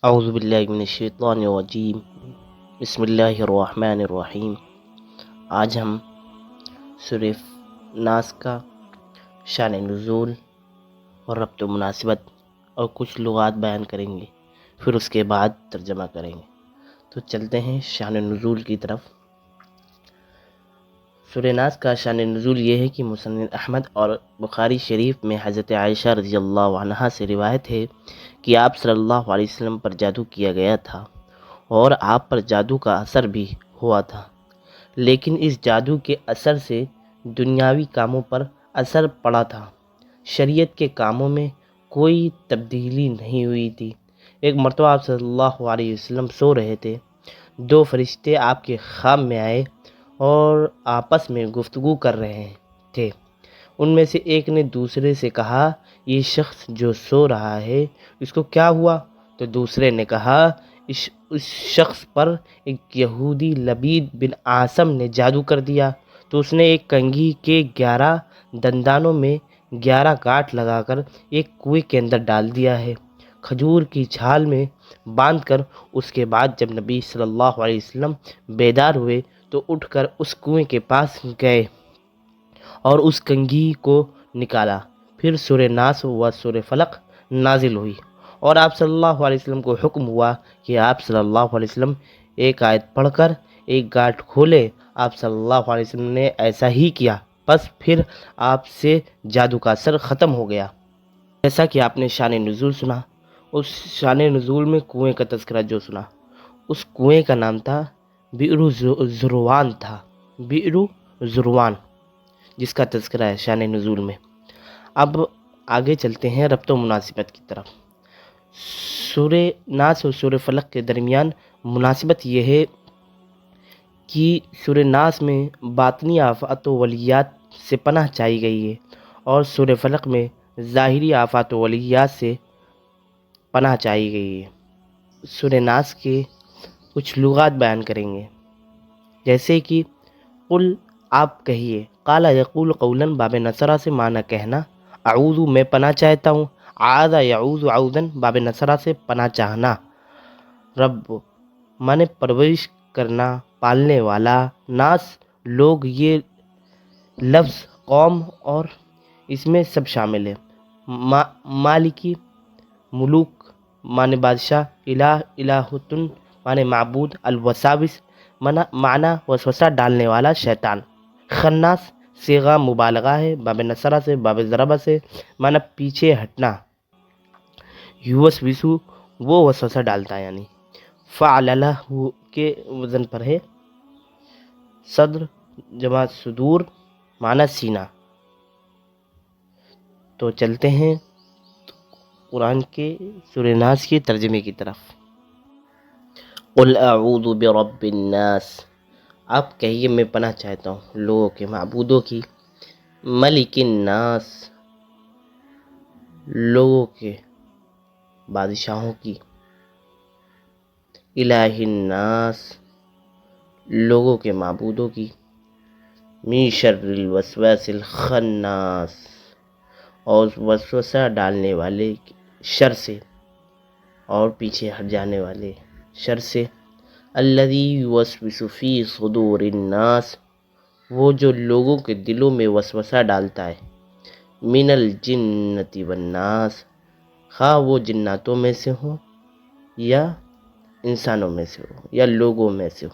اعوذ باللہ من الشیطان الرجیم، بسم اللہ الرحمن الرحیم۔ آج ہم سورہ ناس کا شان نزول اور ربط و مناسبت اور کچھ لغات بیان کریں گے، پھر اس کے بعد ترجمہ کریں گے۔ تو چلتے ہیں شان نزول کی طرف۔ سورہ ناس کا شان نزول یہ ہے کہ مسند احمد اور بخاری شریف میں حضرت عائشہ رضی اللہ عنہا سے روایت ہے کہ آپ صلی اللہ علیہ وسلم پر جادو کیا گیا تھا اور آپ پر جادو کا اثر بھی ہوا تھا، لیکن اس جادو کے اثر سے دنیاوی کاموں پر اثر پڑا تھا، شریعت کے کاموں میں کوئی تبدیلی نہیں ہوئی تھی۔ ایک مرتبہ آپ صلی اللہ علیہ وسلم سو رہے تھے، دو فرشتے آپ کے خواب میں آئے اور آپس میں گفتگو کر رہے تھے۔ ان میں سے ایک نے دوسرے سے کہا، یہ شخص جو سو رہا ہے اس کو کیا ہوا؟ تو دوسرے نے کہا، اس شخص پر ایک یہودی لبید بن عاصم نے جادو کر دیا، تو اس نے ایک کنگھی کے 11 دندانوں میں 11 گاٹھ لگا کر ایک کنویں کے اندر ڈال دیا ہے، کھجور کی چھال میں باندھ کر۔ اس کے بعد جب نبی صلی اللہ علیہ وسلم بیدار ہوئے تو اٹھ کر اس کنویں کے پاس گئے اور اس کنگھی کو نکالا۔ پھر سورہ ناس و سورہ فلق نازل ہوئی اور آپ صلی اللہ علیہ وسلم کو حکم ہوا کہ آپ صلی اللہ علیہ وسلم ایک آیت پڑھ کر ایک گاٹھ کھولے۔ آپ صلی اللہ علیہ وسلم نے ایسا ہی کیا، بس پھر آپ سے جادو کا اثر ختم ہو گیا۔ جیسا کہ آپ نے شان نزول سنا، اس شان نزول میں کنویں کا تذکرہ جو سنا، اس کنویں کا نام تھا بئر ذروان تھا، بئر ذروان، جس کا تذکرہ ہے شان نزول میں۔ اب آگے چلتے ہیں ربط و مناسبت کی طرف۔ سورہ ناس اور سورہ فلق کے درمیان مناسبت یہ ہے کہ سورہ ناس میں باطنی آفات و ولیات سے پناہ چاہی گئی ہے اور سورہ فلق میں ظاہری آفات و ولیات سے پناہ چاہی گئی ہے۔ سورہ ناس کے کچھ لغات بیان کریں گے، جیسے کہ قل، آپ کہیے، قال یقول قولا باب نصرہ سے معنی کہنا، اعوذ میں پناہ چاہتا ہوں، عاذ یعوذ عوذن باب نصرہ سے پناہ چاہنا، رب مانے پرورش کرنا، پالنے والا، ناس لوگ، یہ لفظ قوم اور اس میں سب شامل ہے۔ مالکی ملوک مانے بادشاہ، الہ الہتن مانے معبود، الوساوس معنی وسوسہ ڈالنے والا شیطان، خناس صیغہ مبالغہ ہے، باب نصرہ سے، باب ضربہ سے معنی پیچھے ہٹنا، یوسوسو وہ وسوسہ ڈالتا ہے یعنی، فعللہ کے وزن پر ہے، صدر جمع صدور معنی سینہ۔ تو چلتے ہیں قرآن کے سورہ ناس کے ترجمے کی طرف۔ قل اعوذ برب الناس، آپ کہیے میں پناہ چاہتا ہوں لوگوں کے معبودوں کی، ملک الناس لوگوں کے بادشاہوں کی، الہ الناس لوگوں کے معبودوں کی، من شر الوسواس الخناس اور وسوسہ ڈالنے والے شر سے اور پیچھے ہٹ جانے والے شر سے، الذی یوسوس فی صدور الناس وہ جو لوگوں کے دلوں میں وسوسہ ڈالتا ہے، من الجنۃ والناس خواہ وہ جناتوں میں سے ہوں یا انسانوں میں سے ہو یا لوگوں میں سے ہو،